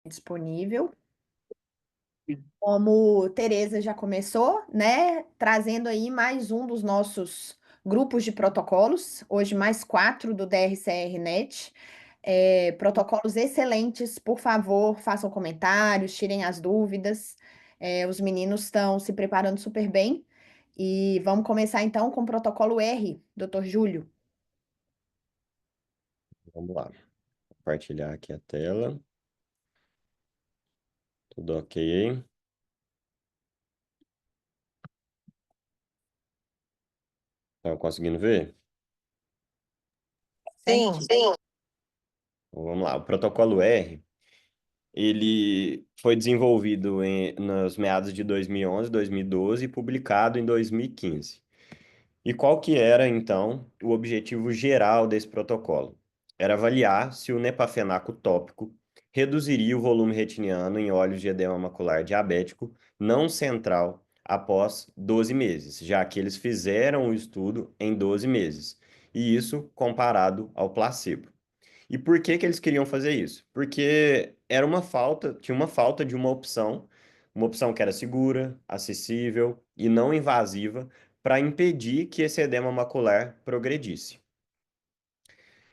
Disponível. Como Tereza já começou, né, trazendo aí mais um dos nossos grupos de protocolos, hoje mais quatro do DRCR-Net. Protocolos excelentes, por favor, façam comentários, tirem as dúvidas. Os meninos estão se preparando super bem. E vamos começar então com o protocolo R, Dr. Júlio. Vamos lá. Compartilhar aqui a tela. Tudo ok, hein? Estão conseguindo ver? Sim. Sim. Então, vamos lá. O protocolo R, ele foi desenvolvido nos meados de 2011, 2012 e publicado em 2015. E qual que era, então, o objetivo geral desse protocolo? Era avaliar se o nepafenaco tópico reduziria o volume retiniano em olhos de edema macular diabético não central após 12 meses, já que eles fizeram o estudo em 12 meses, e isso comparado ao placebo. E por que que eles queriam fazer isso? Porque era uma falta, tinha uma falta de uma opção que era segura, acessível e não invasiva para impedir que esse edema macular progredisse.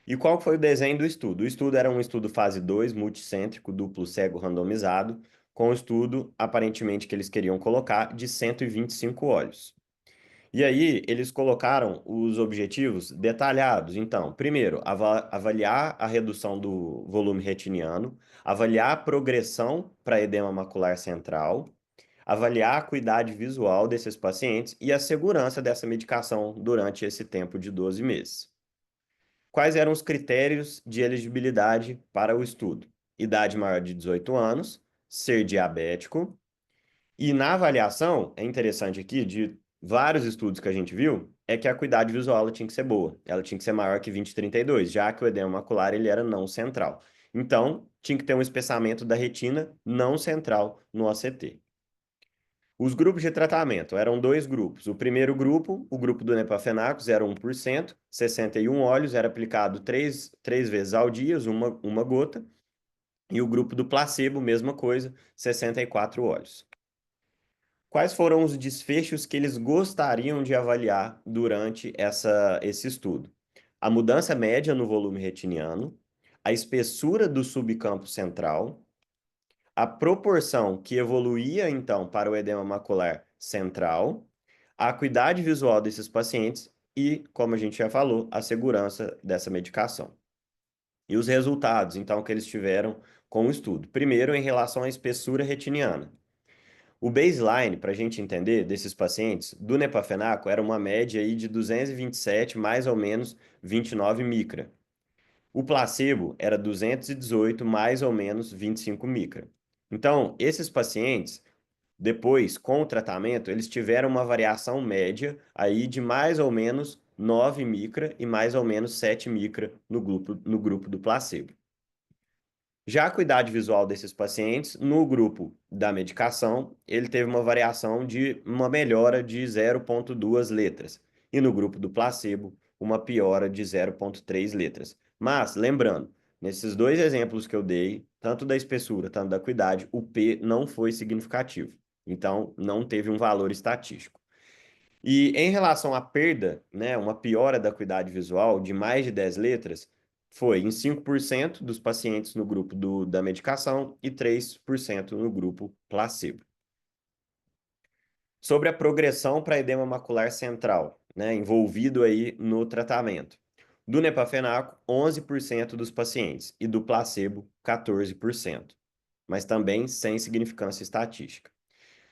E qual foi o desenho do estudo? O estudo era um estudo fase 2, multicêntrico, duplo cego randomizado, com o estudo aparentemente que eles queriam colocar de 125 olhos. E aí, eles colocaram os objetivos detalhados. Então, primeiro, avaliar a redução do volume retiniano, avaliar a progressão para edema macular central, avaliar a acuidade visual desses pacientes e a segurança dessa medicação durante esse tempo de 12 meses. Quais eram os critérios de elegibilidade para o estudo? Idade maior de 18 anos, ser diabético, e na avaliação, é interessante aqui, de vários estudos que a gente viu, é que a acuidade visual ela tinha que ser boa. Ela tinha que ser maior que 20/32, já que o edema macular ele era não central. Então, tinha que ter um espessamento da retina não central no OCT. Os grupos de tratamento eram dois grupos. O primeiro grupo, o grupo do Nepafenaco, 0,1%, 61 olhos, era aplicado três vezes ao dia, uma gota. E o grupo do placebo, mesma coisa, 64 olhos. Quais foram os desfechos que eles gostariam de avaliar durante esse estudo? A mudança média no volume retiniano, a espessura do subcampo central, a proporção que evoluía então para o edema macular central, a acuidade visual desses pacientes e, como a gente já falou, a segurança dessa medicação. E os resultados, então, que eles tiveram com o estudo. Primeiro, em relação à espessura retiniana. O baseline, para a gente entender, desses pacientes, do nepafenaco era uma média aí de 227, mais ou menos 29 micra. O placebo era 218, mais ou menos 25 micra. Então, esses pacientes, depois, com o tratamento, eles tiveram uma variação média aí de mais ou menos 9 micra e mais ou menos 7 micra no grupo do placebo. Já a acuidade visual desses pacientes, no grupo da medicação, ele teve uma variação de uma melhora de 0,2 letras. E no grupo do placebo, uma piora de 0,3 letras. Mas, lembrando, nesses dois exemplos que eu dei, tanto da espessura, tanto da acuidade, o P não foi significativo. Então, não teve um valor estatístico. E em relação à perda, né, uma piora da acuidade visual de mais de 10 letras, foi em 5% dos pacientes no grupo da medicação e 3% no grupo placebo. Sobre a progressão para edema macular central, né, envolvido aí no tratamento. Do nepafenaco, 11% dos pacientes e do placebo, 14%, mas também sem significância estatística.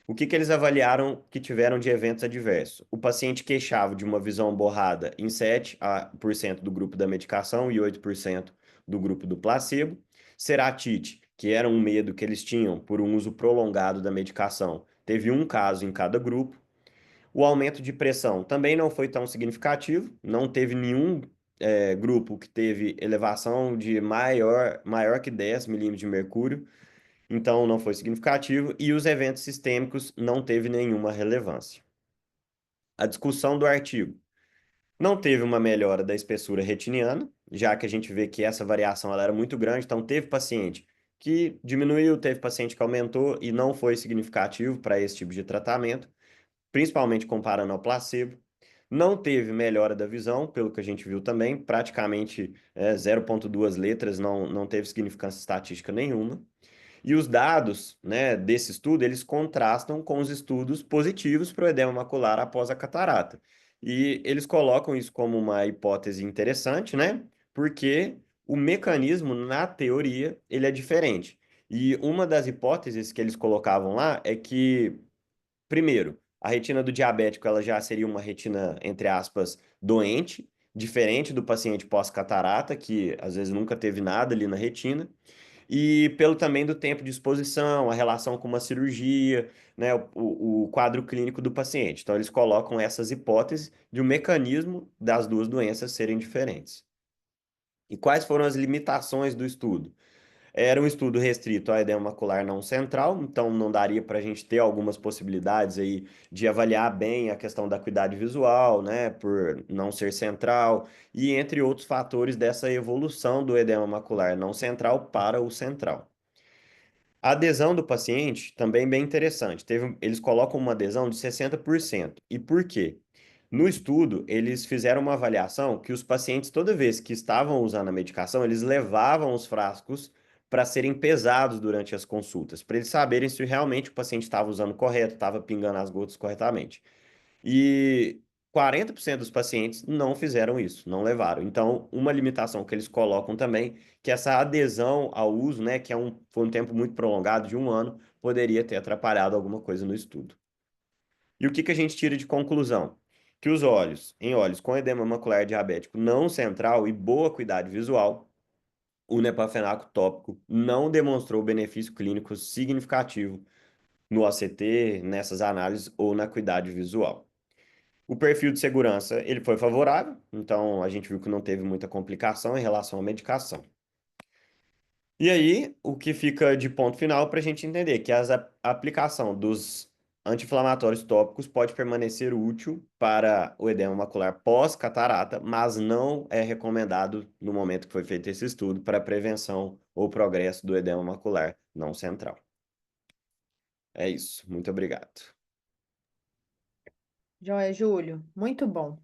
O que que eles avaliaram que tiveram de eventos adversos? O paciente queixava de uma visão borrada em 7% do grupo da medicação e 8% do grupo do placebo. Ceratite, que era um medo que eles tinham por um uso prolongado da medicação, teve um caso em cada grupo. O aumento de pressão também não foi tão significativo, não teve nenhum grupo que teve elevação de maior que 10 milímetros de mercúrio, então não foi significativo, e os eventos sistêmicos não teve nenhuma relevância. A discussão do artigo não teve uma melhora da espessura retiniana, já que a gente vê que essa variação ela era muito grande, então teve paciente que diminuiu, teve paciente que aumentou e não foi significativo para esse tipo de tratamento, principalmente comparando ao placebo. Não teve melhora da visão, pelo que a gente viu também, praticamente 0,2 letras, não teve significância estatística nenhuma. E os dados, né, desse estudo, eles contrastam com os estudos positivos para o edema macular após a catarata. E eles colocam isso como uma hipótese interessante, né? Porque o mecanismo, na teoria, ele é diferente. E uma das hipóteses que eles colocavam lá é que, primeiro, a retina do diabético ela já seria uma retina, entre aspas, doente, diferente do paciente pós-catarata, que às vezes nunca teve nada ali na retina e pelo também do tempo de exposição, a relação com uma cirurgia, né, o quadro clínico do paciente. Então, eles colocam essas hipóteses de um mecanismo das duas doenças serem diferentes. E quais foram as limitações do estudo? Era um estudo restrito ao edema macular não central, então não daria para a gente ter algumas possibilidades aí de avaliar bem a questão da acuidade visual, né, por não ser central, e entre outros fatores dessa evolução do edema macular não central para o central. A adesão do paciente também bem interessante. Eles colocam uma adesão de 60%. E por quê? No estudo, eles fizeram uma avaliação que os pacientes, toda vez que estavam usando a medicação, eles levavam os frascos para serem pesados durante as consultas, para eles saberem se realmente o paciente estava usando correto, estava pingando as gotas corretamente. E 40% dos pacientes não fizeram isso, não levaram. Então, uma limitação que eles colocam também, que essa adesão ao uso, né, que foi um tempo muito prolongado, de um ano, poderia ter atrapalhado alguma coisa no estudo. E o que que a gente tira de conclusão? Que os olhos, em olhos com edema macular diabético não central e boa acuidade visual, o nepafenaco tópico não demonstrou benefício clínico significativo no ACT, nessas análises ou na acuidade visual. O perfil de segurança, ele foi favorável, então a gente viu que não teve muita complicação em relação à medicação. E aí, o que fica de ponto final para a gente entender que a aplicação dos anti-inflamatórios tópicos pode permanecer útil para o edema macular pós-catarata, mas não é recomendado no momento que foi feito esse estudo para prevenção ou progresso do edema macular não central. É isso. Muito obrigado. Joia, Júlio, muito bom.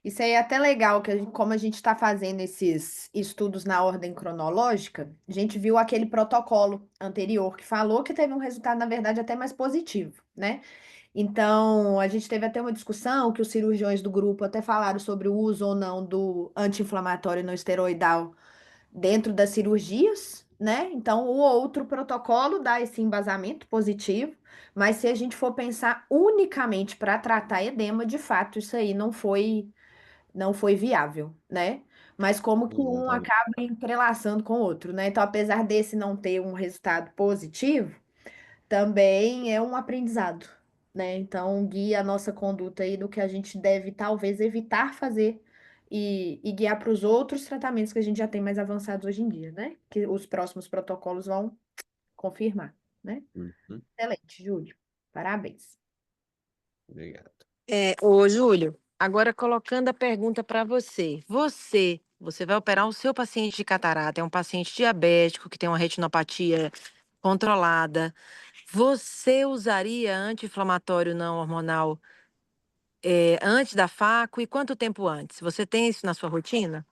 Isso aí é até legal, que como a gente está fazendo esses estudos na ordem cronológica, a gente viu aquele protocolo anterior que falou que teve um resultado, na verdade, até mais positivo, né? Então, a gente teve até uma discussão que os cirurgiões do grupo até falaram sobre o uso ou não do anti-inflamatório não esteroidal dentro das cirurgias, né? Então, o outro protocolo dá esse embasamento positivo, mas se a gente for pensar unicamente para tratar edema, de fato, isso aí não foi viável, né? Mas como que um Exatamente. acaba entrelaçando com o outro, né? Então, apesar desse não ter um resultado positivo, também é um aprendizado, né? Então, guia a nossa conduta aí do que a gente deve talvez evitar fazer e guiar para os outros tratamentos que a gente já tem mais avançados hoje em dia, né? Que os próximos protocolos vão confirmar, né? Uhum. Excelente, Júlio. Parabéns. Obrigado. Ô, Júlio, agora colocando a pergunta para você. Você vai operar o seu paciente de catarata, é um paciente diabético que tem uma retinopatia controlada. Você usaria anti-inflamatório não hormonal antes da faco e quanto tempo antes? Você tem isso na sua rotina?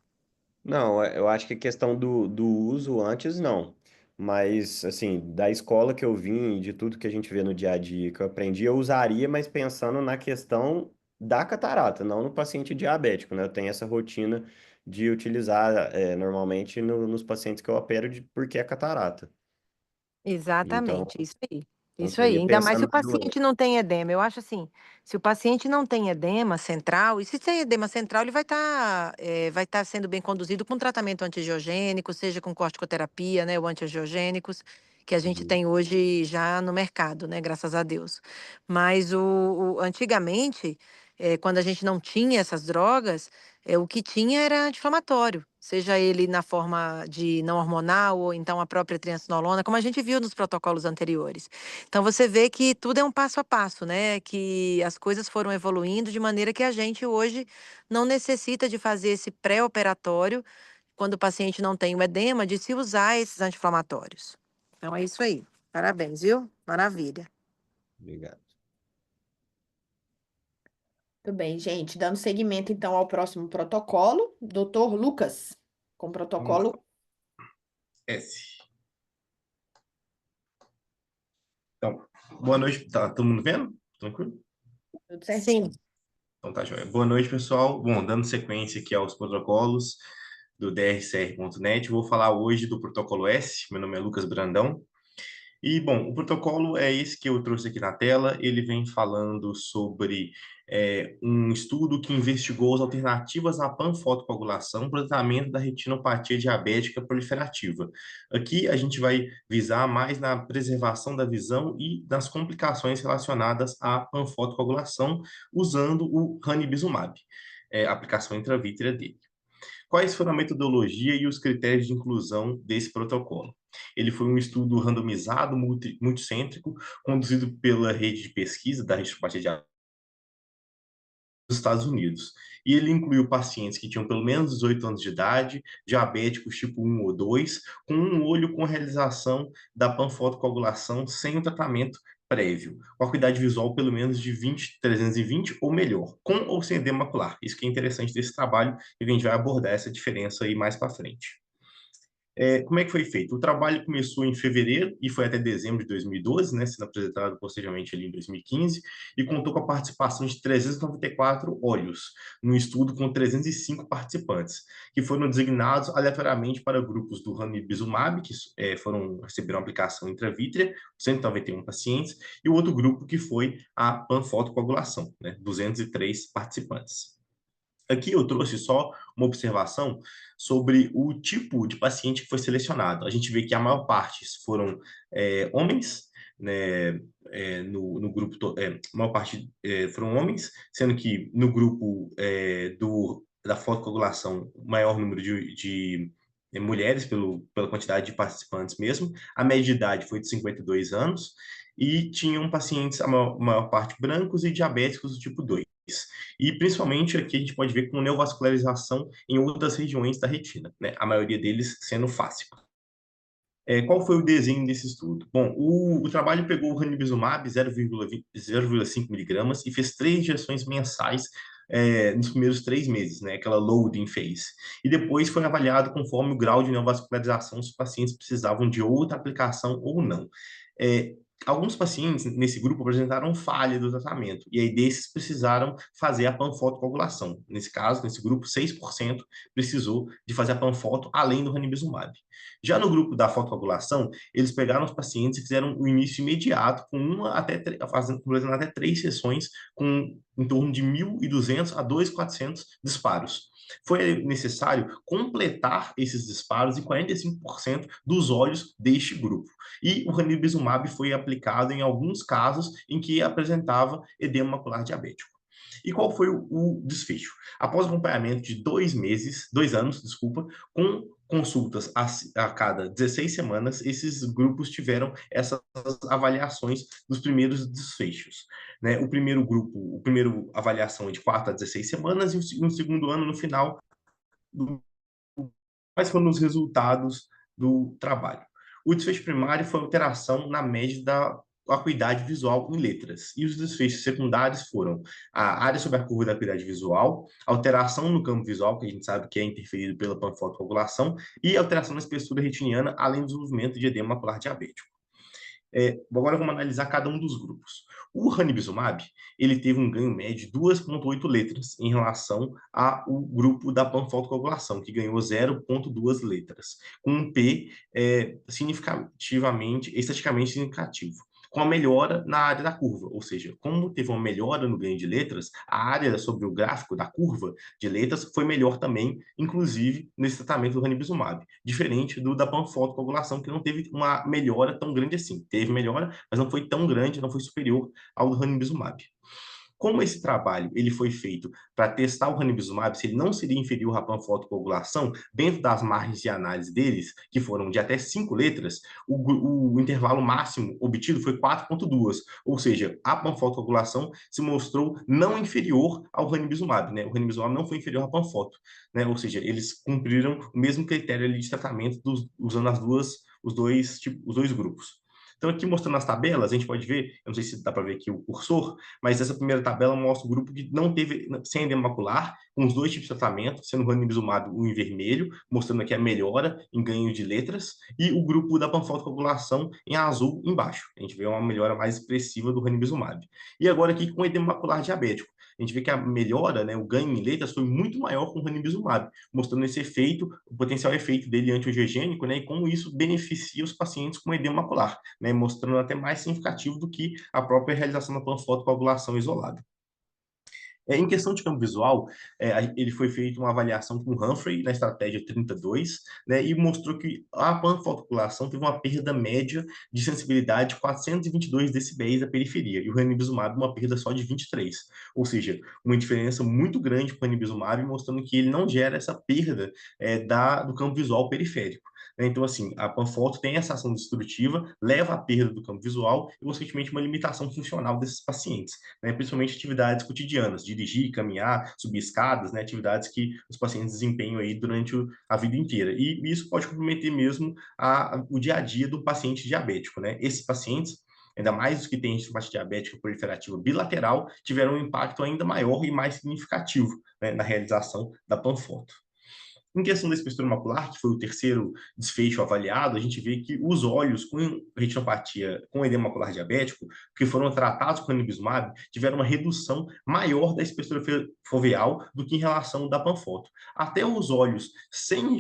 Não, eu acho que a questão do uso antes, não. Mas, assim, da escola que eu vim, de tudo que a gente vê no dia a dia que eu aprendi, eu usaria, mas pensando na questão da catarata, não no paciente diabético, né? Eu tenho essa rotina de utilizar, normalmente, nos pacientes que eu opero, porque é catarata. Então, Exatamente, isso aí. então Isso aí. seria Ainda mais se o pensando no... paciente não tem edema. Eu acho assim, se o paciente não tem edema central, e se tem edema central, ele vai estar sendo bem conduzido com tratamento antiangiogênico, seja com corticoterapia, né, ou antiangiogênicos, que a gente Uhum. tem hoje já no mercado, né, graças a Deus. Mas antigamente, quando a gente não tinha essas drogas, o que tinha era anti-inflamatório, seja ele na forma de não hormonal ou então a própria triamcinolona, como a gente viu nos protocolos anteriores. Então você vê que tudo é um passo a passo, né? Que as coisas foram evoluindo de maneira que a gente hoje não necessita de fazer esse pré-operatório quando o paciente não tem o edema, de se usar esses anti-inflamatórios. Então é isso aí. Parabéns, viu? Maravilha. Obrigado. Tudo bem, gente. Dando seguimento, então, ao próximo protocolo, Dr. Lucas, com o Vamos lá. protocolo S. Então, boa noite. Tá todo mundo vendo? Tranquilo? tudo certinho. Sim. Então tá joia. Boa noite, pessoal. Bom, dando sequência aqui aos protocolos do DRCR.net, vou falar hoje do protocolo S. Meu nome é Lucas Brandão. E, bom, o protocolo é esse que eu trouxe aqui na tela. Ele vem falando sobre um estudo que investigou as alternativas à panfotocoagulação para o tratamento da retinopatia diabética proliferativa. Aqui a gente vai visar mais na preservação da visão e das complicações relacionadas à panfotocoagulação usando o ranibizumab, a aplicação intravítrea dele. Quais foram a metodologia e os critérios de inclusão desse protocolo? Ele foi um estudo randomizado, multicêntrico, conduzido pela rede de pesquisa da retinopatia diabética dos Estados Unidos. E ele incluiu pacientes que tinham pelo menos 18 anos de idade, diabéticos tipo 1 ou 2, com um olho com realização da panfotocoagulação sem o tratamento prévio, com acuidade visual pelo menos de 320 ou melhor, com ou sem edema macular. Isso que é interessante desse trabalho, e a gente vai abordar essa diferença aí mais para frente. Como é que foi feito? O trabalho começou em fevereiro e foi até dezembro de 2012, né, sendo apresentado posteriormente ali em 2015, e contou com a participação de 394 olhos, num estudo com 305 participantes, que foram designados aleatoriamente para grupos do ranibizumab, que receberam aplicação intravítrea, 191 pacientes, e o outro grupo que foi a panfotocoagulação, né, 203 participantes. Aqui eu trouxe só uma observação sobre o tipo de paciente que foi selecionado. A gente vê que a maior parte foram homens, né, no grupo, a maior parte foram homens, sendo que no grupo da fotocoagulação, o maior número de mulheres, pela quantidade de participantes mesmo. A média de idade foi de 52 anos, e tinham pacientes, a maior parte brancos e diabéticos do tipo 2. E principalmente aqui a gente pode ver com neovascularização em outras regiões da retina, né? A maioria deles sendo fácil. Qual foi o desenho desse estudo? Bom, o trabalho pegou o ranibizumab 0,5 miligramas e fez 3 injeções mensais nos primeiros 3 meses, né? Aquela loading phase. E depois foi avaliado conforme o grau de neovascularização, se os pacientes precisavam de outra aplicação ou não. Alguns pacientes nesse grupo apresentaram falha do tratamento, e aí desses precisaram fazer a panfotocoagulação. Nesse caso, nesse grupo, 6% precisou de fazer a panfoto além do ranibizumab. Já no grupo da fotocoagulação, eles pegaram os pacientes e fizeram o início imediato, completando até 3 sessões, com em torno de 1.200 a 2.400 disparos. Foi necessário completar esses disparos em 45% dos olhos deste grupo. E o ranibizumab foi aplicado em alguns casos em que apresentava edema macular diabético. E qual foi o desfecho? Após acompanhamento de 2 anos, com consultas a cada 16 semanas, esses grupos tiveram essas avaliações dos primeiros desfechos, né? O primeiro grupo, a primeira avaliação é de 4 a 16 semanas, e o segundo ano, no final, quais foram os resultados do trabalho. O desfecho primário foi alteração na média da acuidade visual em letras. E os desfechos secundários foram a área sobre a curva da acuidade visual, alteração no campo visual, que a gente sabe que é interferido pela panfotocoagulação, e alteração na espessura retiniana, além do desenvolvimento de edema macular diabético. Agora vamos analisar cada um dos grupos. O ranibizumab, ele teve um ganho médio de 2,8 letras em relação ao grupo da panfotocoagulação, que ganhou 0,2 letras, com um P estatisticamente significativo, com a melhora na área da curva, ou seja, como teve uma melhora no ganho de letras, a área sobre o gráfico da curva de letras foi melhor também, inclusive nesse tratamento do ranibizumab, diferente da panfotocoagulação, que não teve uma melhora tão grande assim. Teve melhora, mas não foi tão grande, não foi superior ao do ranibizumab. Como esse trabalho ele foi feito para testar o ranibizumab, se ele não seria inferior à panfotocoagulação, dentro das margens de análise deles, que foram de até 5 letras, o intervalo máximo obtido foi 4,2, ou seja, a panfotocoagulação se mostrou não inferior ao ranibizumab, né? O ranibizumab não foi inferior à panfoto, né? Ou seja, eles cumpriram o mesmo critério ali de tratamento usando os dois grupos. Então, aqui mostrando as tabelas, a gente pode ver, eu não sei se dá para ver aqui o cursor, mas essa primeira tabela mostra o grupo que não teve, sem edema macular, com os dois tipos de tratamento, sendo o ranibizumab o em vermelho, mostrando aqui a melhora em ganho de letras, e o grupo da panfotocoagulação em azul embaixo. A gente vê uma melhora mais expressiva do ranibizumab. E agora aqui com edema macular diabético. A gente vê que a melhora, né, o ganho em letras foi muito maior com o ranibizumab, mostrando esse efeito, o potencial efeito dele antiangiogênico, né, e como isso beneficia os pacientes com edema macular, né, mostrando até mais significativo do que a própria realização da panfotocoagulação isolada. Em questão de campo visual, ele foi feito uma avaliação com Humphrey na estratégia 32, né, e mostrou que a panfotocoagulação teve uma perda média de sensibilidade de 422 decibéis da periferia, e o ranibizumab uma perda só de 23. Ou seja, uma diferença muito grande com o ranibizumab, mostrando que ele não gera essa perda do campo visual periférico. Então, assim, a panfoto tem essa ação destrutiva, leva à perda do campo visual e, consequentemente, uma limitação funcional desses pacientes, né, principalmente atividades cotidianas, dirigir, caminhar, subir escadas, né, atividades que os pacientes desempenham aí durante a vida inteira. E isso pode comprometer mesmo o dia a dia do paciente diabético, né? Esses pacientes, ainda mais os que têm retinopatia diabética proliferativa bilateral, tiveram um impacto ainda maior e mais significativo, né, na realização da panfoto. Em questão da espessura macular, que foi o terceiro desfecho avaliado, a gente vê que os olhos com retinopatia, com edema macular diabético, que foram tratados com ranibizumab, tiveram uma redução maior da espessura foveal do que em relação da panfoto. Até os olhos sem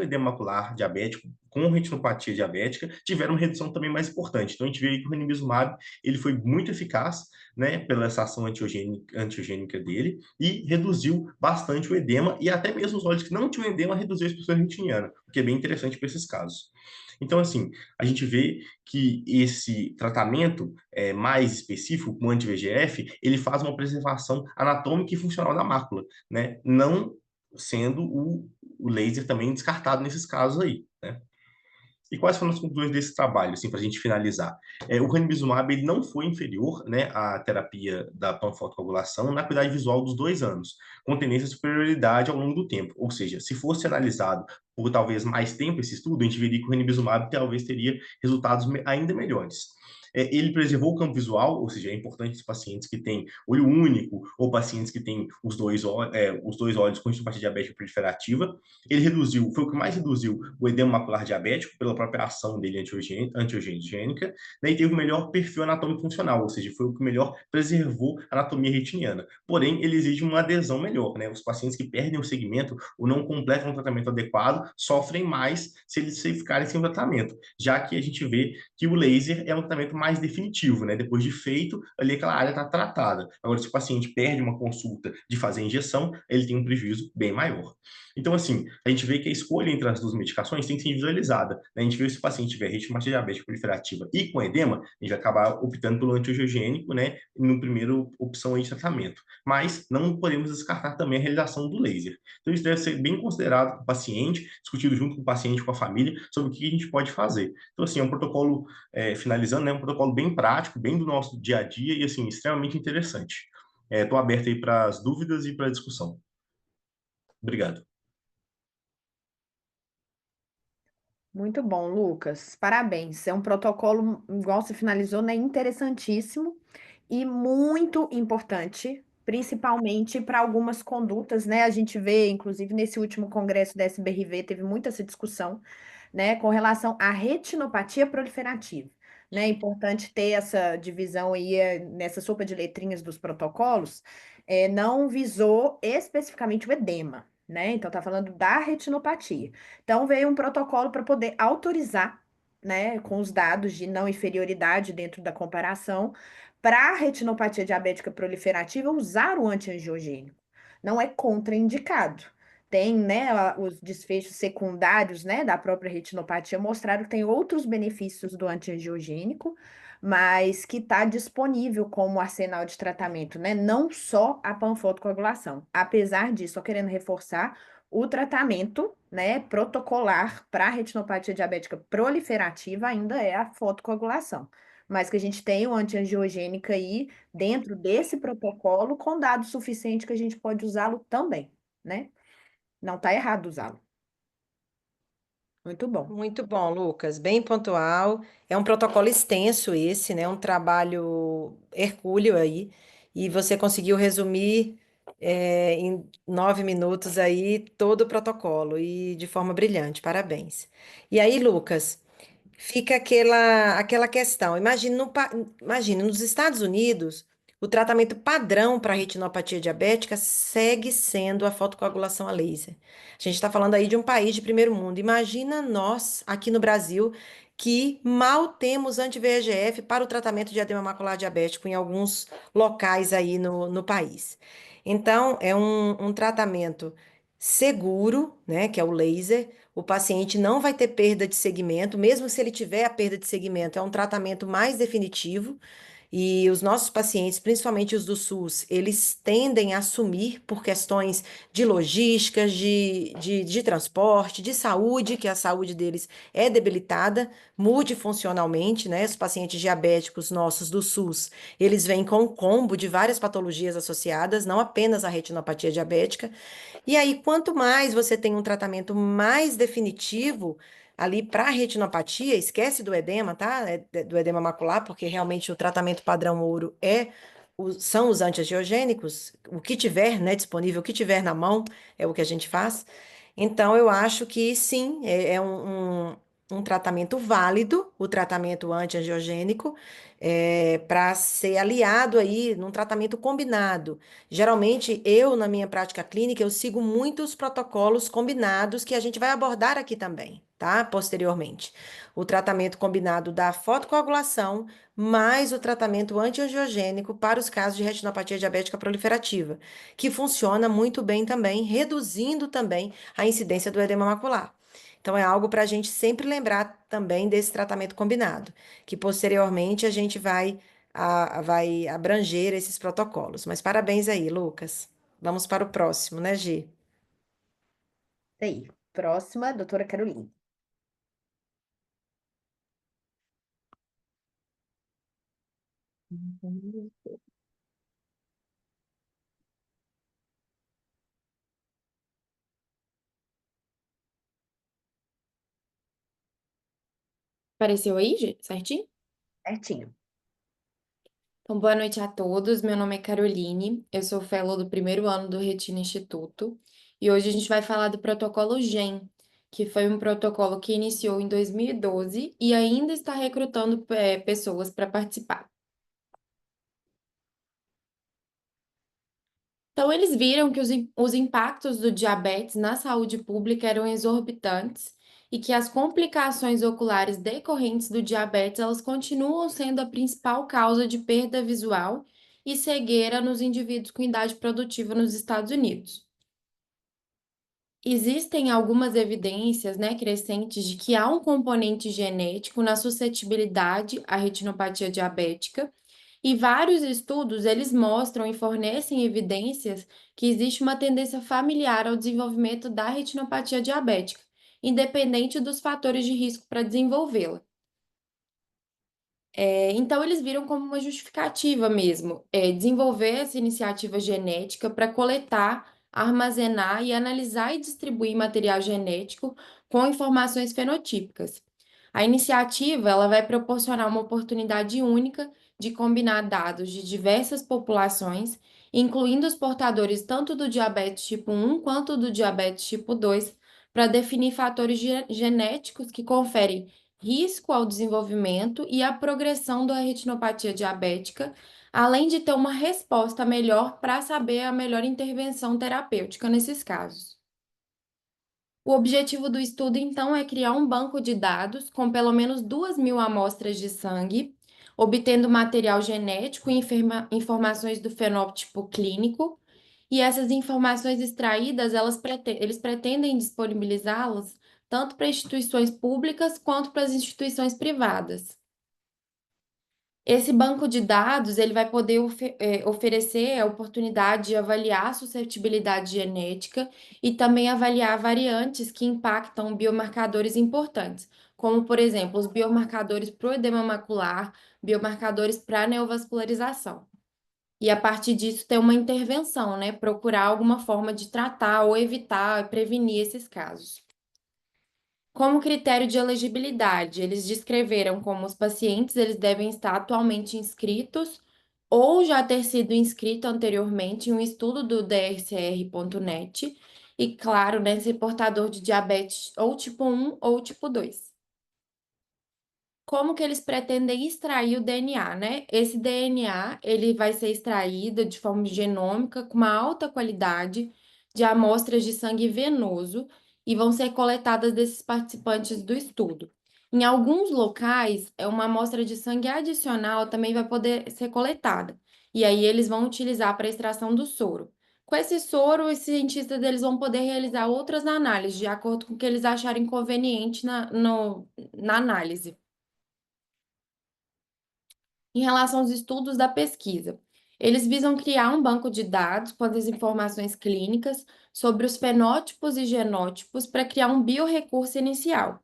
edema macular diabético, com retinopatia diabética, tiveram uma redução também mais importante. Então, a gente vê que o ranibizumab ele foi muito eficaz, né, pela essa ação antiogênica dele, e reduziu bastante o edema, e até mesmo os olhos que não tinham edema reduziu a espessura retiniana, o que é bem interessante para esses casos. Então, assim, a gente vê que esse tratamento mais específico, com anti-VEGF, ele faz uma preservação anatômica e funcional da mácula, né? Não sendo o laser também descartado nesses casos aí, né? E quais foram as conclusões desse trabalho, assim, para a gente finalizar? O ranibizumab ele não foi inferior, né, à terapia da panfotocoagulação na acuidade visual dos 2 anos, com tendência de superioridade ao longo do tempo. Ou seja, se fosse analisado por talvez mais tempo esse estudo, a gente veria que o ranibizumab talvez teria resultados ainda melhores. Ele preservou o campo visual, ou seja, é importante os pacientes que têm olho único ou pacientes que têm os dois olhos com retinopatia diabética proliferativa. Ele reduziu, foi o que mais reduziu o edema macular diabético pela própria ação dele antiogênica, né, e teve o melhor perfil anatômico funcional, ou seja, foi o que melhor preservou a anatomia retiniana. Porém, ele exige uma adesão melhor, né? Os pacientes que perdem o segmento ou não completam o tratamento adequado sofrem mais se eles ficarem sem o tratamento, já que a gente vê que o laser é um tratamento mais definitivo, né? Depois de feito, ali aquela área está tratada. Agora, se o paciente perde uma consulta de fazer injeção, ele tem um prejuízo bem maior. Então, assim, a gente vê que a escolha entre as duas medicações tem que ser visualizada, né? A gente vê que se o paciente tiver retinopatia diabética proliferativa e com edema, a gente vai acabar optando pelo antiangiogênico, né? No primeiro opção aí de tratamento. Mas não podemos descartar também a realização do laser. Então, isso deve ser bem considerado com o paciente, discutido junto com o paciente, com a família, sobre o que a gente pode fazer. Então, assim, é um protocolo, finalizando, né? Um protocolo bem prático, bem do nosso dia a dia e, assim, extremamente interessante. Estou aberto aí para as dúvidas e para a discussão. Obrigado. Muito bom, Lucas. Parabéns. É um protocolo, igual você finalizou, né? Interessantíssimo e muito importante, principalmente para algumas condutas, né? A gente vê, inclusive, nesse último congresso da SBRV, teve muita essa discussão, né, com relação à retinopatia proliferativa. Né? É importante ter essa divisão aí nessa sopa de letrinhas dos protocolos, não visou especificamente o edema, né? Então, tá falando da retinopatia. Então, veio um protocolo para poder autorizar, né, com os dados de não inferioridade dentro da comparação, para a retinopatia diabética proliferativa, usar o antiangiogênico. Não é contraindicado. Tem, né, os desfechos secundários, né, da própria retinopatia mostraram que tem outros benefícios do antiangiogênico, mas que está disponível como arsenal de tratamento, né? Não só a panfotocoagulação. Apesar disso, só querendo reforçar, o tratamento, né, protocolar para a retinopatia diabética proliferativa ainda é a fotocoagulação. Mas que a gente tem o antiangiogênico aí dentro desse protocolo com dado suficiente que a gente pode usá-lo também, né? Não está errado usá-lo. Muito bom. Muito bom, Lucas, bem pontual. É um protocolo extenso esse, né? Um trabalho hercúleo aí. E você conseguiu resumir em 9 minutos aí todo o protocolo e de forma brilhante. Parabéns. E aí, Lucas, fica aquela questão. Imagine, nos Estados Unidos, o tratamento padrão para retinopatia diabética segue sendo a fotocoagulação a laser. A gente está falando aí de um país de primeiro mundo. Imagina nós, aqui no Brasil, que mal temos anti-VEGF para o tratamento de edema macular diabético em alguns locais aí no país. Então, é um tratamento seguro, né, que é o laser. O paciente não vai ter perda de segmento, mesmo se ele tiver a perda de segmento, é um tratamento mais definitivo. E os nossos pacientes, principalmente os do SUS, eles tendem a assumir por questões de logística, de transporte, de saúde, que a saúde deles é debilitada multifuncionalmente, né? Os pacientes diabéticos nossos do SUS, eles vêm com um combo de várias patologias associadas, não apenas a retinopatia diabética. E aí, quanto mais você tem um tratamento mais definitivo ali para a retinopatia, esquece do edema, tá? Do edema macular, porque realmente o tratamento padrão ouro são os antiangiogênicos, o que tiver, né, disponível, o que tiver na mão é o que a gente faz. Então, eu acho que sim, é um tratamento válido, o tratamento antiangiogênico, para ser aliado aí num tratamento combinado. Geralmente, na minha prática clínica, eu sigo muitos protocolos combinados que a gente vai abordar aqui também, tá? Posteriormente. O tratamento combinado da fotocoagulação, mais o tratamento antiangiogênico para os casos de retinopatia diabética proliferativa, que funciona muito bem também, reduzindo também a incidência do edema macular. Então, é algo para a gente sempre lembrar também desse tratamento combinado, que posteriormente a gente vai abranger esses protocolos. Mas parabéns aí, Lucas. Vamos para o próximo, né, Gi? Isso aí. Próxima, doutora Carolina. Apareceu aí, certinho? Certinho. Então, boa noite a todos. Meu nome é Caroline, eu sou fellow do primeiro ano do Retina Instituto e hoje a gente vai falar do protocolo GEM, que foi um protocolo que iniciou em 2012 e ainda está recrutando pessoas para participar. Então, eles viram que os impactos do diabetes na saúde pública eram exorbitantes e que as complicações oculares decorrentes do diabetes, elas continuam sendo a principal causa de perda visual e cegueira nos indivíduos com idade produtiva nos Estados Unidos. Existem algumas evidências, né, crescentes de que há um componente genético na suscetibilidade à retinopatia diabética, e vários estudos, eles mostram e fornecem evidências que existe uma tendência familiar ao desenvolvimento da retinopatia diabética, independente dos fatores de risco para desenvolvê-la. Então, eles viram como uma justificativa mesmo, desenvolver essa iniciativa genética para coletar, armazenar e analisar e distribuir material genético com informações fenotípicas. A iniciativa ela vai proporcionar uma oportunidade única de combinar dados de diversas populações, incluindo os portadores tanto do diabetes tipo 1 quanto do diabetes tipo 2, para definir fatores genéticos que conferem risco ao desenvolvimento e à progressão da retinopatia diabética, além de ter uma resposta melhor para saber a melhor intervenção terapêutica nesses casos. O objetivo do estudo, então, é criar um banco de dados com pelo menos 2.000 amostras de sangue, obtendo material genético e informações do fenótipo clínico, e essas informações extraídas, eles pretendem disponibilizá-las tanto para instituições públicas quanto para as instituições privadas. Esse banco de dados ele vai poder oferecer a oportunidade de avaliar a suscetibilidade genética e também avaliar variantes que impactam biomarcadores importantes, como, por exemplo, os biomarcadores para o edema macular, biomarcadores para a neovascularização. E a partir disso ter uma intervenção, né? Procurar alguma forma de tratar ou evitar, prevenir esses casos. Como critério de elegibilidade, eles descreveram como os pacientes eles devem estar atualmente inscritos ou já ter sido inscrito anteriormente em um estudo do DRCR.net e, claro, né, ser portador de diabetes ou tipo 1 ou tipo 2. Como que eles pretendem extrair o DNA, né? Esse DNA, ele vai ser extraído de forma genômica com uma alta qualidade de amostras de sangue venoso e vão ser coletadas desses participantes do estudo. Em alguns locais, uma amostra de sangue adicional também vai poder ser coletada. E aí eles vão utilizar para a extração do soro. Com esse soro, os cientistas eles vão poder realizar outras análises, de acordo com o que eles acharem conveniente na análise. Em relação aos estudos da pesquisa, eles visam criar um banco de dados com as informações clínicas sobre os fenótipos e genótipos para criar um biorrecurso inicial.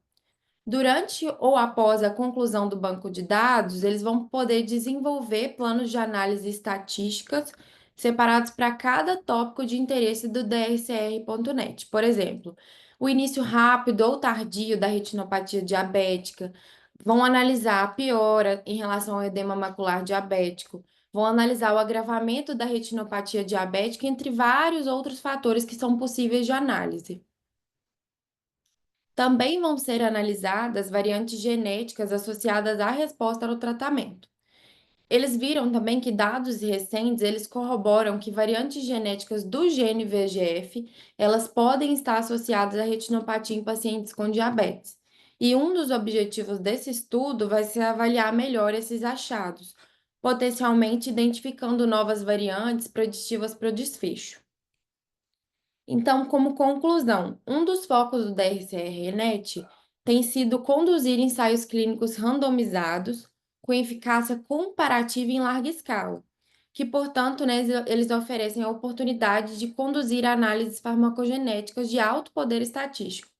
Durante ou após a conclusão do banco de dados, eles vão poder desenvolver planos de análise estatísticas separados para cada tópico de interesse do DRCR.net. Por exemplo, o início rápido ou tardio da retinopatia diabética, vão analisar a piora em relação ao edema macular diabético, vão analisar o agravamento da retinopatia diabética, entre vários outros fatores que são possíveis de análise. Também vão ser analisadas variantes genéticas associadas à resposta ao tratamento. Eles viram também que dados recentes, eles corroboram que variantes genéticas do gene VEGF, elas podem estar associadas à retinopatia em pacientes com diabetes. E um dos objetivos desse estudo vai ser avaliar melhor esses achados, potencialmente identificando novas variantes preditivas para o desfecho. Então, como conclusão, um dos focos do DRCR-NET tem sido conduzir ensaios clínicos randomizados com eficácia comparativa em larga escala, que, portanto, né, eles oferecem a oportunidade de conduzir análises farmacogenéticas de alto poder estatístico.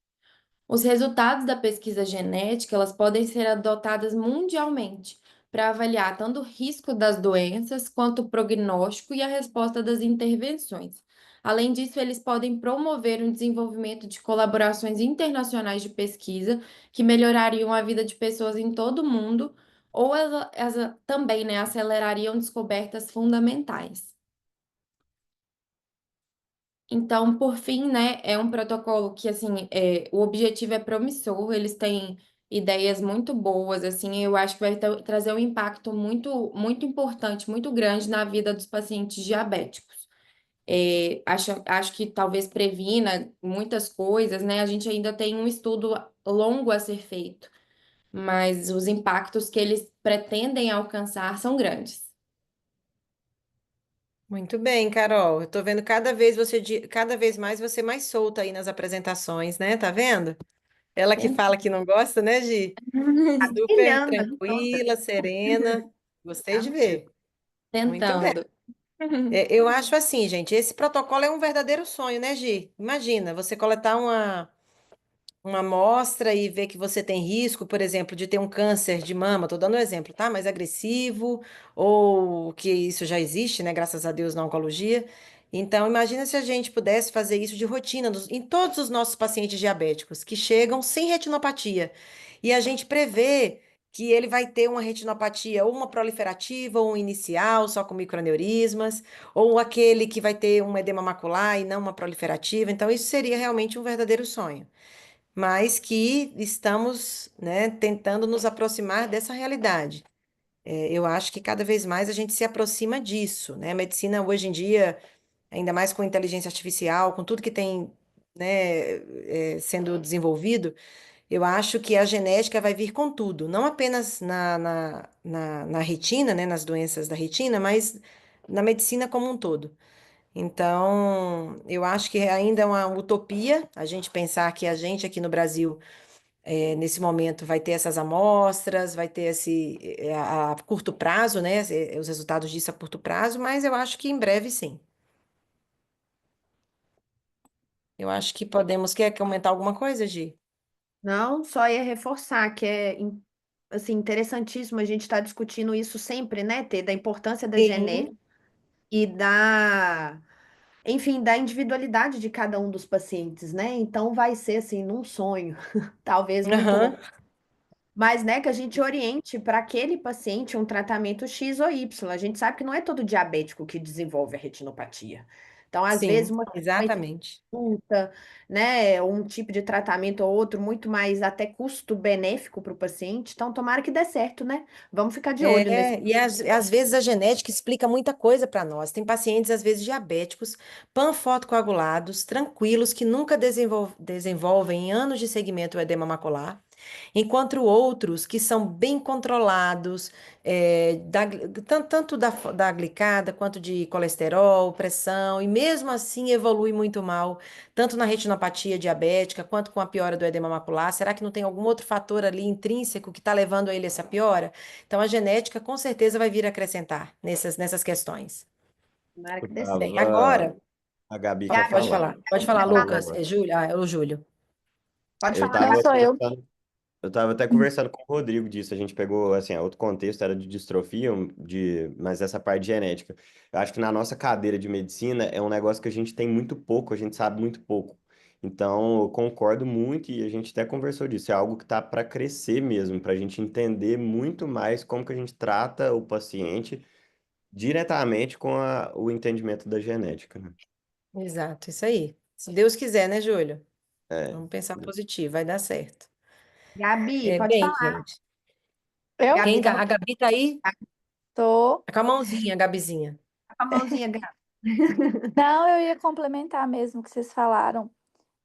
Os resultados da pesquisa genética, elas podem ser adotadas mundialmente para avaliar tanto o risco das doenças quanto o prognóstico e a resposta das intervenções. Além disso, eles podem promover o desenvolvimento de colaborações internacionais de pesquisa que melhorariam a vida de pessoas em todo o mundo, ou também, né, acelerariam descobertas fundamentais. Então, por fim, né, é um protocolo que, assim, o objetivo é promissor, eles têm ideias muito boas, assim, eu acho que vai trazer um impacto muito, muito importante, muito grande na vida dos pacientes diabéticos. Acho que talvez previna muitas coisas, né? A gente ainda tem um estudo longo a ser feito, mas os impactos que eles pretendem alcançar são grandes. Muito bem, Carol. Eu tô vendo cada vez mais você mais solta aí nas apresentações, né? Tá vendo? Ela que fala que não gosta, né, Gi? Super Brilhando, tranquila, serena. Gostei de tá? ver. Muito bem. Tentando. Eu acho assim, gente, esse protocolo é um verdadeiro sonho, né, Gi? Imagina, você coletar uma amostra e ver que você tem risco, por exemplo, de ter um câncer de mama, tô dando um exemplo, tá? Mais agressivo, ou que isso já existe, né? Graças a Deus na oncologia. Então, imagina se a gente pudesse fazer isso de rotina em todos os nossos pacientes diabéticos que chegam sem retinopatia. E a gente prevê que ele vai ter uma retinopatia, ou uma proliferativa, ou um inicial, só com microaneurismas, ou aquele que vai ter um edema macular e não uma proliferativa. Então, isso seria realmente um verdadeiro sonho, mas que estamos, né, tentando nos aproximar dessa realidade. Eu acho que cada vez mais a gente se aproxima disso, né? A medicina hoje em dia, ainda mais com inteligência artificial, com tudo que tem, né, sendo desenvolvido, eu acho que a genética vai vir com tudo, não apenas na retina, né, nas doenças da retina, mas na medicina como um todo. Então, eu acho que ainda é uma utopia a gente pensar que a gente aqui no Brasil nesse momento vai ter essas amostras, vai ter a curto prazo, né? Os resultados disso a curto prazo, mas eu acho que em breve sim. Eu acho que podemos. Quer comentar alguma coisa, Gi? Não, só ia reforçar que assim, interessantíssimo a gente estar discutindo isso sempre, né, Tê, da importância da Sim. genética e da enfim, da individualidade de cada um dos pacientes, né? Então vai ser assim, num sonho, talvez muito Aham. longo, mas né, que a gente oriente para aquele paciente um tratamento X ou Y. A gente sabe que não é todo diabético que desenvolve a retinopatia. Então, às vezes, Sim, uma frequência de exatamente. consulta, né, um tipo de tratamento ou outro, muito mais até custo-benéfico para o paciente. Então, tomara que dê certo, né? Vamos ficar de olho nesse. E às vezes a genética explica muita coisa para nós. Tem pacientes, às vezes, diabéticos, panfotocoagulados, tranquilos, que nunca desenvolvem em anos de segmento o edema macular, enquanto outros que são bem controlados, tanto da glicada quanto de colesterol, pressão, e mesmo assim evolui muito mal, tanto na retinopatia diabética quanto com a piora do edema macular. Será que não tem algum outro fator ali intrínseco que está levando a ele a essa piora? Então, a genética com certeza vai vir acrescentar nessas questões. Tomara Eu que dê certo. Bem, tava... agora, A Gabi quer Gabi, falar. pode Ela falar, quer fala um falar? Lucas, negócio. Júlio, é o Júlio. Pode Eu falar, Não tava Gabi. sou eu. conversando, eu tava até conversando com o Rodrigo disso. A gente pegou, assim, outro contexto era de distrofia, mas essa parte de genética. Eu acho que na nossa cadeira de medicina é um negócio que a gente tem muito pouco, a gente sabe muito pouco. Então, eu concordo muito e a gente até conversou disso. É algo que tá para crescer mesmo, para a gente entender muito mais como que a gente trata o paciente diretamente com o entendimento da genética, né? Exato, isso aí. Se Deus quiser, né, Júlio? É. Vamos pensar positivo, vai dar certo. Gabi, pode Bem, falar. gente, Eu Gabi, tava a Gabi tá aí? tô. Tá com a mãozinha, a Gabizinha. com a mãozinha, Gabi. Não, eu ia complementar mesmo o que vocês falaram.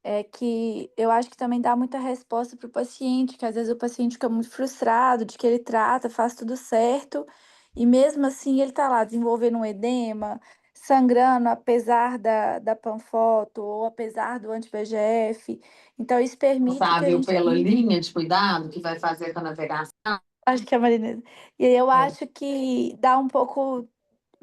É que eu acho que também dá muita resposta para o paciente, que às vezes o paciente fica muito frustrado de que ele trata, faz tudo certo, e mesmo assim ele tá lá desenvolvendo um edema, sangrando, apesar da panfoto, ou apesar do anti-VEGF. Então, isso permite que a Responsável gente. pela linha de cuidado que vai fazer com a navegação. Acho que é a Marina. E aí eu É. acho que dá um pouco.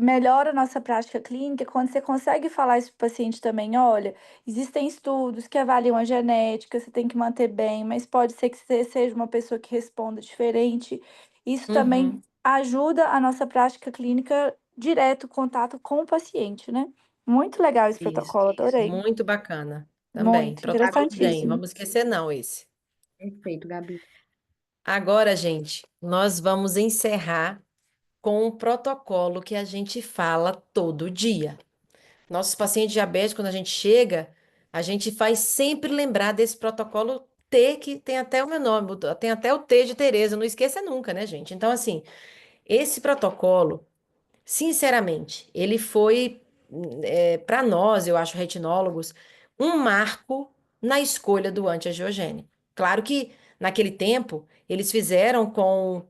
Melhora a nossa prática clínica quando você consegue falar isso para o paciente também. Olha, existem estudos que avaliam a genética, você tem que manter bem, mas pode ser que você seja uma pessoa que responda diferente. Isso também Uhum. ajuda a nossa prática clínica direto, contato com o paciente, né? Muito legal esse Isso, protocolo, adorei. muito bacana também. Muito Protocolo DEM, interessantíssimo. vamos esquecer não esse. Perfeito, Gabi. Agora, gente, nós vamos encerrar com um protocolo que a gente fala todo dia. Nossos pacientes diabéticos, quando a gente chega, a gente faz sempre lembrar desse protocolo T, que tem até o meu nome, tem até o T de Tereza, não esqueça nunca, né, gente? Então, assim, esse protocolo, sinceramente, ele foi, para nós, eu acho, retinólogos, um marco na escolha do antiangiogênico. Claro que, naquele tempo, eles fizeram com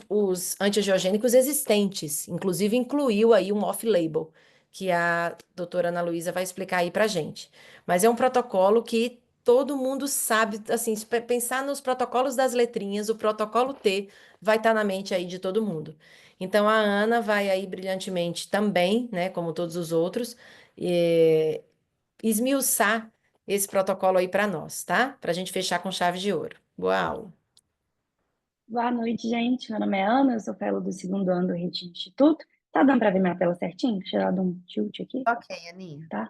os antiangiogênicos existentes, inclusive incluiu aí um off-label, que a doutora Ana Luísa vai explicar aí pra gente. Mas é um protocolo que todo mundo sabe, assim, se pensar nos protocolos das letrinhas, o protocolo T vai estar na mente aí de todo mundo. Então, a Ana vai aí brilhantemente também, né, como todos os outros, esmiuçar esse protocolo aí para nós, tá? Para a gente fechar com chave de ouro. Boa aula. Boa noite, gente. Meu nome é Ana, eu sou fellow do segundo ano do RIT Instituto. Tá dando para ver minha tela certinho? Deixa eu dar um tilt aqui, Ok, Aninha. tá?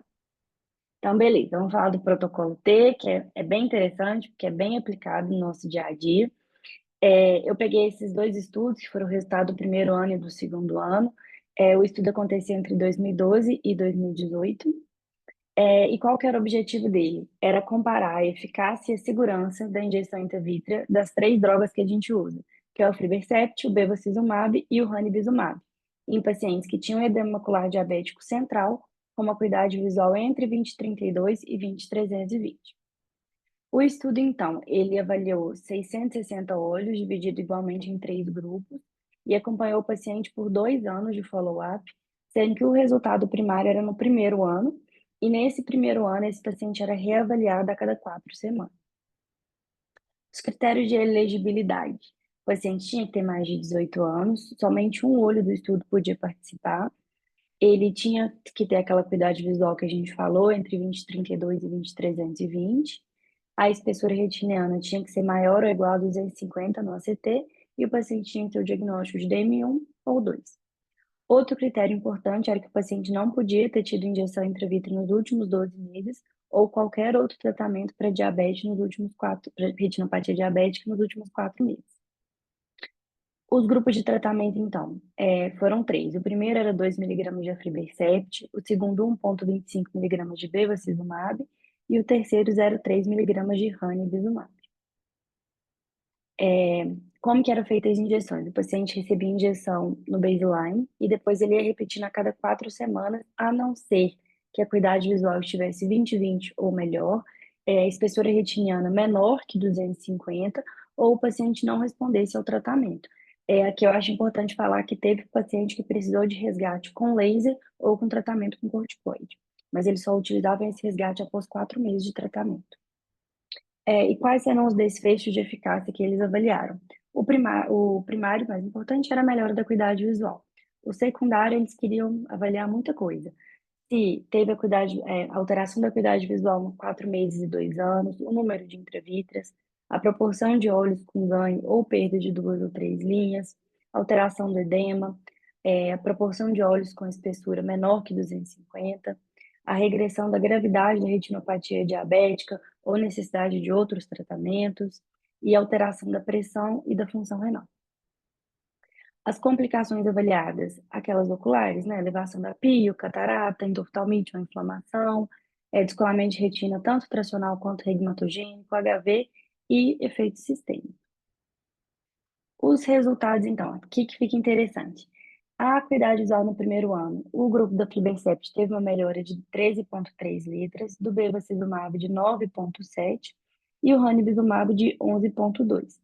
Então, beleza. Vamos falar do protocolo T, que é bem interessante, porque é bem aplicado no nosso dia a dia. Eu peguei esses dois estudos, que foram o resultado do primeiro ano e do segundo ano. O estudo aconteceu entre 2012 e 2018. E qual que era o objetivo dele? Era comparar a eficácia e a segurança da injeção intravítrea das três drogas que a gente usa, que é o aflibercept, o bevacizumab e o ranibizumab, em pacientes que tinham edema macular diabético central, com uma acuidade visual entre 20/32 e 20/320. O estudo, então, ele avaliou 660 olhos, dividido igualmente em três grupos, e acompanhou o paciente por 2 anos de follow-up, sendo que o resultado primário era no primeiro ano, e nesse primeiro ano esse paciente era reavaliado a cada 4 semanas. Os critérios de elegibilidade. O paciente tinha que ter mais de 18 anos, somente um olho do estudo podia participar, ele tinha que ter aquela acuidade visual que a gente falou, entre 20/32 e 20/320, a espessura retiniana tinha que ser maior ou igual a 250 no ACT e o paciente tinha que ter o diagnóstico de DM1 ou 2. Outro critério importante era que o paciente não podia ter tido injeção intravítrea nos últimos 12 meses ou qualquer outro tratamento para diabetes nos últimos para retinopatia diabética nos últimos 4 meses. Os grupos de tratamento, então, foram 3. O primeiro era 2 mg de aflibercept, o segundo 1,25 mg de bevacizumab e o terceiro 0,3 mg de ranibizumab. Como que eram feitas as injeções? O paciente recebia injeção no baseline e depois ele ia repetindo a cada 4 semanas, a não ser que a acuidade visual estivesse 20/20 ou melhor, espessura retiniana menor que 250, ou o paciente não respondesse ao tratamento. Aqui eu acho importante falar que teve paciente que precisou de resgate com laser ou com tratamento com corticoide, mas eles só utilizavam esse resgate após 4 meses de tratamento. E quais eram os desfechos de eficácia que eles avaliaram? O primário, mais importante, era a melhora da acuidade visual. O secundário, eles queriam avaliar muita coisa. Se teve alteração da acuidade visual em 4 meses e 2 anos, o número de intravítreas, a proporção de olhos com ganho ou perda de 2 ou 3 linhas, alteração do edema, a proporção de olhos com espessura menor que 250, a regressão da gravidade da retinopatia diabética ou necessidade de outros tratamentos e alteração da pressão e da função renal. As complicações avaliadas, aquelas oculares, né? Elevação da pio, catarata, endoftalmite ou inflamação, descolamento de retina tanto tracional quanto regmatogênico, HV e efeito sistêmico. Os resultados, então, o que fica interessante? A acuidade visual no primeiro ano, o grupo da aflibercept teve uma melhora de 13,3 letras, do bevacizumab de 9,7 e o ranibizumab de 11,2.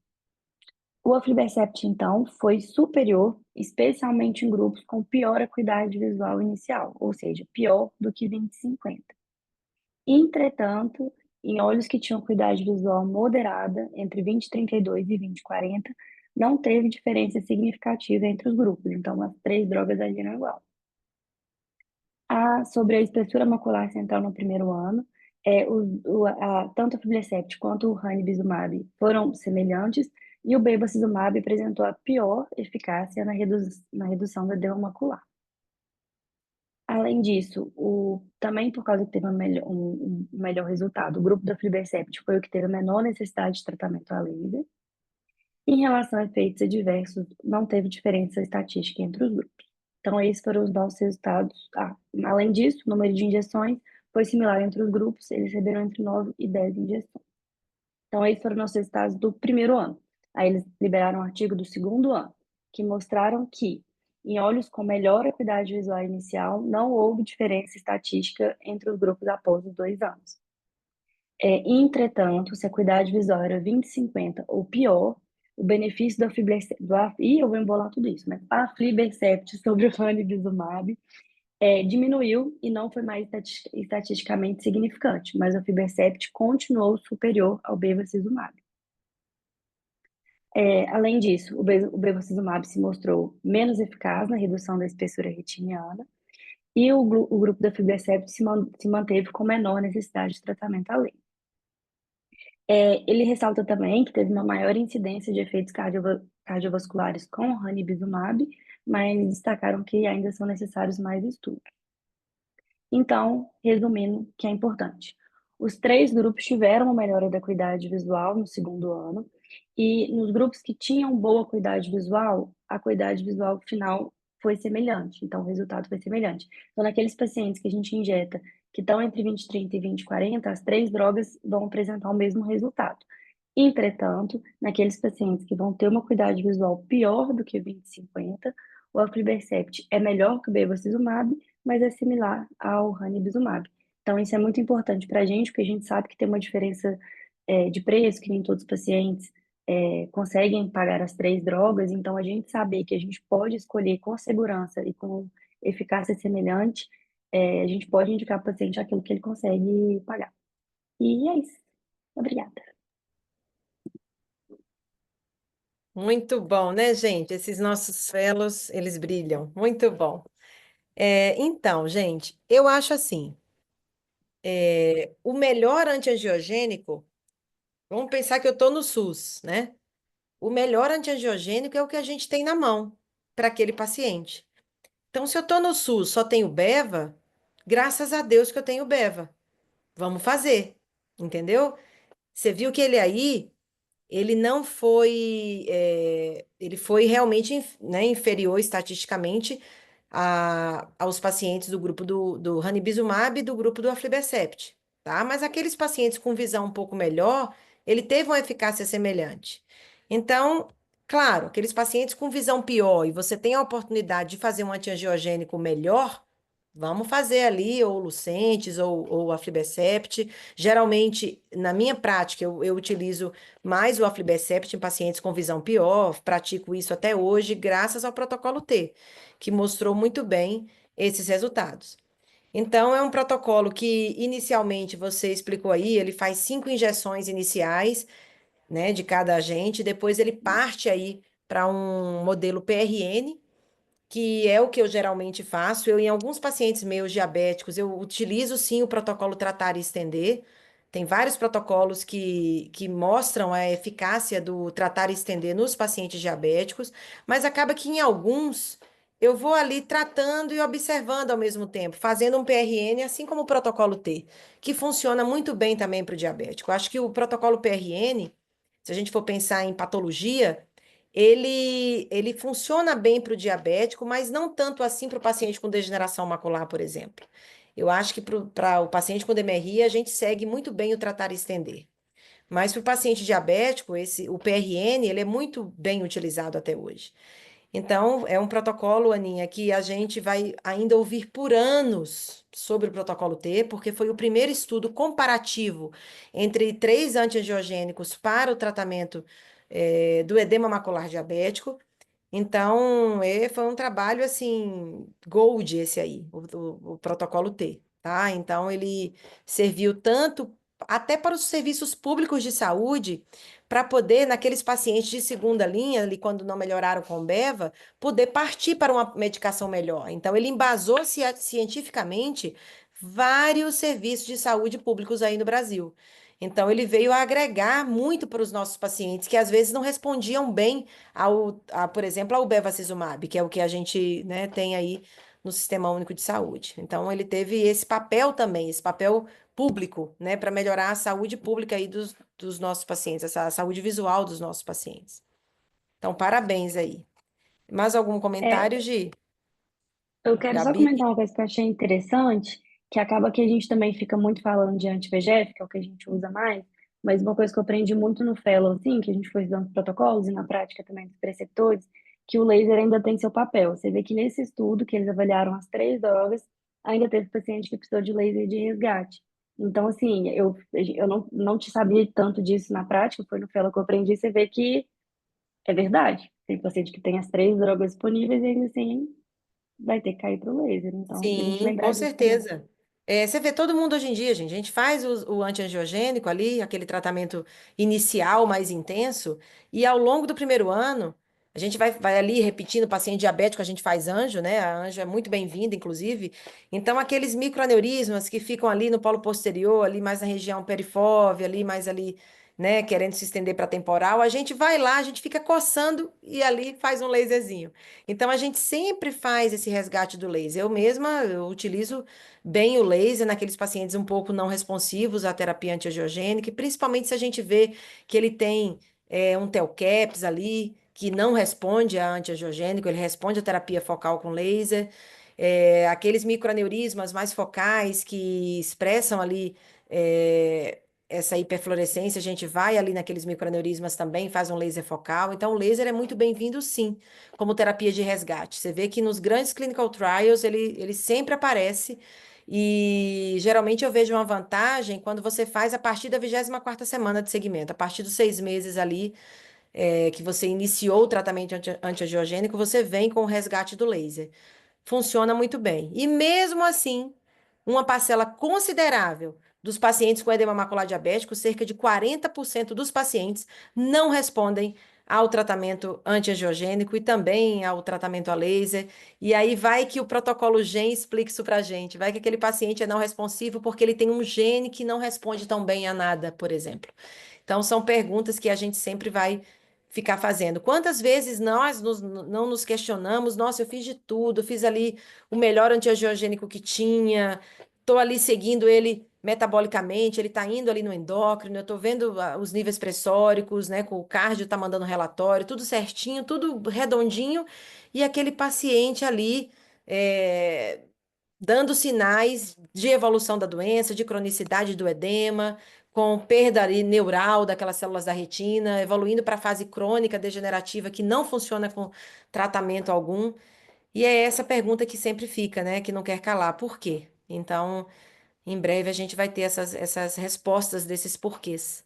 O aflibercept, então, foi superior, especialmente em grupos com pior acuidade visual inicial, ou seja, pior do que 20/50. Entretanto, em olhos que tinham acuidade visual moderada, entre 20/32 e 20/40, não teve diferença significativa entre os grupos, então as 3 drogas agiram igual. Sobre a espessura macular central no primeiro ano, tanto a aflibercept quanto o ranibizumab foram semelhantes, e o bevacizumab apresentou a pior eficácia na redução da edema macular. Além disso, também por causa que teve um melhor resultado, o grupo da aflibercept foi o que teve a menor necessidade de tratamento a laser. Em relação a efeitos adversos, não teve diferença estatística entre os grupos. Então, esses foram os nossos resultados. Além disso, o número de injeções foi similar entre os grupos, eles receberam entre 9 e 10 injeções. Então, esses foram os nossos resultados do primeiro ano. Aí eles liberaram um artigo do segundo ano, que mostraram que, em olhos com melhor acuidade visual inicial, não houve diferença estatística entre os grupos após os 2 anos. Entretanto, se a acuidade visual era 20/50 ou pior, o benefício do aflibercept, eu vou embolar tudo isso, né? Aflibercept sobre o ranibizumab diminuiu e não foi mais estatisticamente significante, mas o aflibercept continuou superior ao bevacizumab. Além disso, o bevacizumab se mostrou menos eficaz na redução da espessura retiniana e o grupo da aflibercept se manteve com menor necessidade de tratamento além. Ele ressalta também que teve uma maior incidência de efeitos cardiovasculares com o ranibizumab, mas destacaram que ainda são necessários mais estudos. Então, resumindo, que é importante. Os 3 grupos tiveram uma melhora da acuidade visual no segundo ano, e nos grupos que tinham boa acuidade visual, a acuidade visual final foi semelhante, então o resultado foi semelhante. Então, naqueles pacientes que a gente injeta, que estão entre 20/30 e 20/40, as 3 drogas vão apresentar o mesmo resultado. Entretanto, naqueles pacientes que vão ter uma acuidade visual pior do que 20/50, o aflibercept é melhor que o bevacizumab, mas é similar ao ranibizumab. Então, isso é muito importante para a gente, porque a gente sabe que tem uma diferença de preço, que nem todos os pacientes conseguem pagar as 3 drogas, então a gente saber que a gente pode escolher com segurança e com eficácia semelhante, a gente pode indicar para o paciente aquilo que ele consegue pagar. E é isso. Obrigada. Muito bom, né, gente? Esses nossos fellows, eles brilham. Muito bom. Então, gente, eu acho assim, o melhor antiangiogênico, vamos pensar que eu estou no SUS, né? O melhor antiangiogênico é o que a gente tem na mão para aquele paciente. Então, se eu estou no SUS, só tenho Beva, graças a Deus que eu tenho Beva. Vamos fazer, entendeu? Você viu que ele aí, ele não foi, ele foi realmente, né, inferior estatisticamente aos pacientes do grupo do ranibizumab e do grupo do aflibercept, tá? Mas aqueles pacientes com visão um pouco melhor, ele teve uma eficácia semelhante. Então, claro, aqueles pacientes com visão pior e você tem a oportunidade de fazer um antiangiogênico melhor, vamos fazer ali ou Lucentis ou aflibercept. Geralmente, na minha prática, eu utilizo mais o aflibercept em pacientes com visão pior, pratico isso até hoje, graças ao protocolo T, que mostrou muito bem esses resultados. Então, é um protocolo que, inicialmente, você explicou aí, ele faz 5 injeções iniciais, né, de cada agente, depois ele parte aí para um modelo PRN, que é o que eu geralmente faço. Eu, em alguns pacientes meus diabéticos, eu utilizo sim o protocolo Tratar e Estender. Tem vários protocolos que mostram a eficácia do tratar e estender nos pacientes diabéticos, mas acaba que em alguns eu vou ali tratando e observando ao mesmo tempo, fazendo um PRN, assim como o protocolo T, que funciona muito bem também para o diabético. Acho que o protocolo PRN, se a gente for pensar em patologia, ele funciona bem para o diabético, mas não tanto assim para o paciente com degeneração macular, por exemplo. Eu acho que para o paciente com DMRI, a gente segue muito bem o tratar e estender. Mas para o paciente diabético, o PRN, ele é muito bem utilizado até hoje. Então, é um protocolo, Aninha, que a gente vai ainda ouvir por anos sobre o protocolo T, porque foi o primeiro estudo comparativo entre 3 antiangiogênicos para o tratamento do edema macular diabético. Então, foi um trabalho assim, gold esse aí, o protocolo T, tá? Então, ele serviu tanto até para os serviços públicos de saúde, para poder, naqueles pacientes de segunda linha, ali quando não melhoraram com Beva, poder partir para uma medicação melhor. Então, ele embasou cientificamente vários serviços de saúde públicos aí no Brasil. Então, ele veio a agregar muito para os nossos pacientes que às vezes não respondiam bem por exemplo, ao bevacizumab, que é o que a gente, né, tem aí no Sistema Único de Saúde. Então, ele teve esse papel também, esse papel público, né, para melhorar a saúde pública aí dos nossos pacientes, essa saúde visual dos nossos pacientes. Então, parabéns aí. Mais algum É, comentário, Gi? eu quero só Gabi? comentar uma coisa que eu achei interessante, que acaba que a gente também fica muito falando de anti-VEGF, que é o que a gente usa mais, mas uma coisa que eu aprendi muito no Fellow, assim, que a gente foi estudando os protocolos e na prática também dos preceptores, que o laser ainda tem seu papel. Você vê que nesse estudo, que eles avaliaram as 3 drogas, ainda teve paciente que precisou de laser de resgate. Então, assim, eu não te sabia tanto disso na prática, foi no Fellow que eu aprendi, você vê que é verdade. Tem paciente que tem as 3 drogas disponíveis e ainda assim vai ter que cair pro laser. Então, pra gente Sim, lembrar com disso também. certeza. Você vê todo mundo hoje em dia, gente. A gente faz o antiangiogênico ali, aquele tratamento inicial mais intenso, e ao longo do primeiro ano, a gente vai ali repetindo, paciente diabético, a gente faz anjo, né? A anjo é muito bem-vinda, inclusive. Então, aqueles microaneurismas que ficam ali no polo posterior, ali mais na região perifóvea, ali mais ali, né, querendo se estender para temporal, a gente vai lá, a gente fica coçando e ali faz um laserzinho. Então, a gente sempre faz esse resgate do laser. Eu mesma, eu utilizo bem o laser naqueles pacientes um pouco não responsivos à terapia antiangiogênica, e principalmente se a gente vê que ele tem um TELCAPS ali, que não responde a antiangiogênico, ele responde à terapia focal com laser. Aqueles microaneurismas mais focais que expressam ali essa hiperfluorescência, a gente vai ali naqueles microaneurismas também, faz um laser focal. Então, o laser é muito bem-vindo, sim, como terapia de resgate. Você vê que nos grandes clinical trials ele sempre aparece e geralmente eu vejo uma vantagem quando você faz a partir da 24ª semana de segmento, a partir dos 6 meses ali que você iniciou o tratamento antiangiogênico, você vem com o resgate do laser. Funciona muito bem. E mesmo assim, uma parcela considerável dos pacientes com edema macular diabético, cerca de 40% dos pacientes, não respondem ao tratamento antiangiogênico e também ao tratamento a laser. E aí vai que o protocolo GEM explica isso para a gente. Vai que aquele paciente é não responsivo porque ele tem um gene que não responde tão bem a nada, por exemplo. Então, são perguntas que a gente sempre vai ficar fazendo. Quantas vezes nós não nos questionamos, nossa, eu fiz de tudo, fiz ali o melhor antiangiogênico que tinha, estou ali seguindo ele metabolicamente, ele está indo ali no endócrino, eu estou vendo os níveis pressóricos, né, com o cardio está mandando relatório, tudo certinho, tudo redondinho, e aquele paciente ali dando sinais de evolução da doença, de cronicidade do edema, com perda ali neural daquelas células da retina, evoluindo para a fase crônica degenerativa que não funciona com tratamento algum. E é essa pergunta que sempre fica, né? Que não quer calar. Por quê? Então, em breve a gente vai ter essas respostas desses porquês,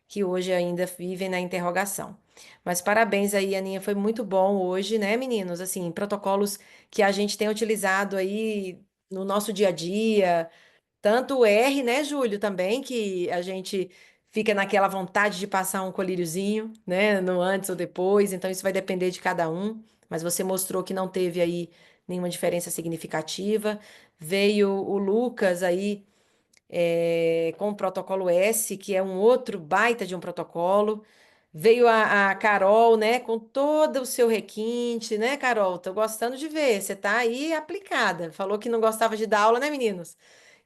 que hoje ainda vivem na interrogação. Mas parabéns aí, Aninha, foi muito bom hoje, né, meninos? Assim, protocolos que a gente tem utilizado aí no nosso dia a dia, tanto o R, né, Júlio, também, que a gente fica naquela vontade de passar um colíriozinho, né, no antes ou depois, então isso vai depender de cada um, mas você mostrou que não teve aí nenhuma diferença significativa. Veio o Lucas aí com o protocolo S, que é um outro baita de um protocolo. Veio a Carol, né, com todo o seu requinte, né, Carol? Tô gostando de ver. Você tá aí aplicada. Falou que não gostava de dar aula, né, meninos?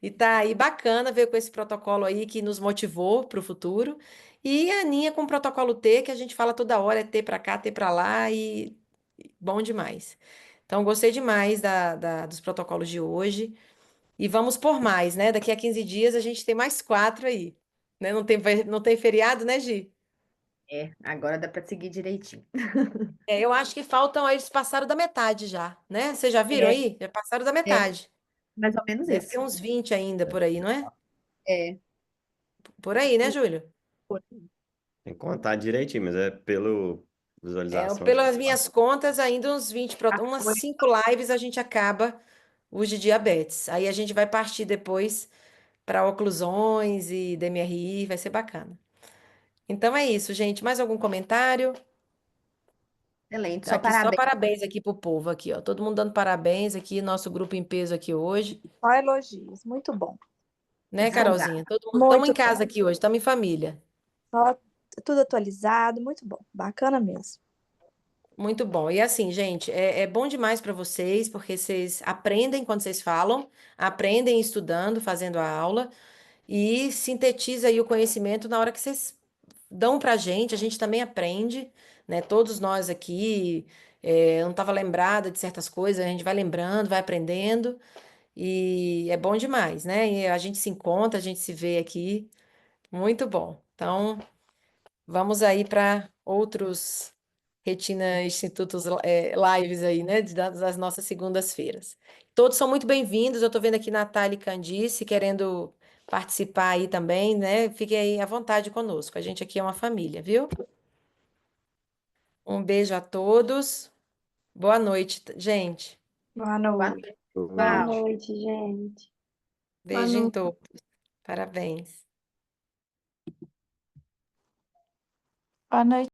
E tá aí bacana ver com esse protocolo aí que nos motivou para o futuro. E a Aninha com o protocolo T, que a gente fala toda hora, é T para cá, T para lá, e bom demais. Então, gostei demais dos protocolos de hoje. E vamos por mais, né? Daqui a 15 dias a gente tem mais 4 aí. Né? Não tem feriado, né, Gi? Agora dá para seguir direitinho. Eu acho que faltam, eles passaram da metade já, né? Vocês já viram É, aí? Já passaram da é, metade. mais ou menos Deve ter isso. uns 20 ainda por aí, não é? É, Por aí, né, Júlio? por- Tem que contar direitinho, mas é pelo visualização aqui. Pelas minhas contas, ainda uns 20, umas 5 lives a gente acaba os de diabetes. Aí a gente vai partir depois para oclusões e DMRI, vai ser bacana. Então é isso, gente. Mais algum comentário? excelente, Tá só aqui só parabéns. parabéns aqui pro povo aqui, ó. Todo mundo dando parabéns aqui, nosso grupo em peso aqui hoje, Só elogios, muito bom. né, Obrigada. Carolzinha? Todo mundo, estamos em Muito bom. casa aqui hoje, estamos em família. Só tudo atualizado, muito bom. Bacana mesmo. Muito bom. E assim, gente, é bom demais para vocês, porque vocês aprendem quando vocês falam, aprendem estudando, fazendo a aula, e sintetiza aí o conhecimento na hora que vocês dão para a gente também aprende, né? Todos nós aqui, eu não estava lembrada de certas coisas, a gente vai lembrando, vai aprendendo. E é bom demais, né? E a gente se encontra, a gente se vê aqui. Muito bom. Então, vamos aí para outros Retina Institutos lives aí, né? Das nossas segundas-feiras. Todos são muito bem-vindos. Eu estou vendo aqui Natália e Candice querendo participar aí também, né? Fiquem aí à vontade conosco. A gente aqui é uma família, viu? Um beijo a todos. Boa noite, gente. Boa Boa noite. noite, Boa pessoal. noite, gente. Beijo em todos. Parabéns. Boa noite.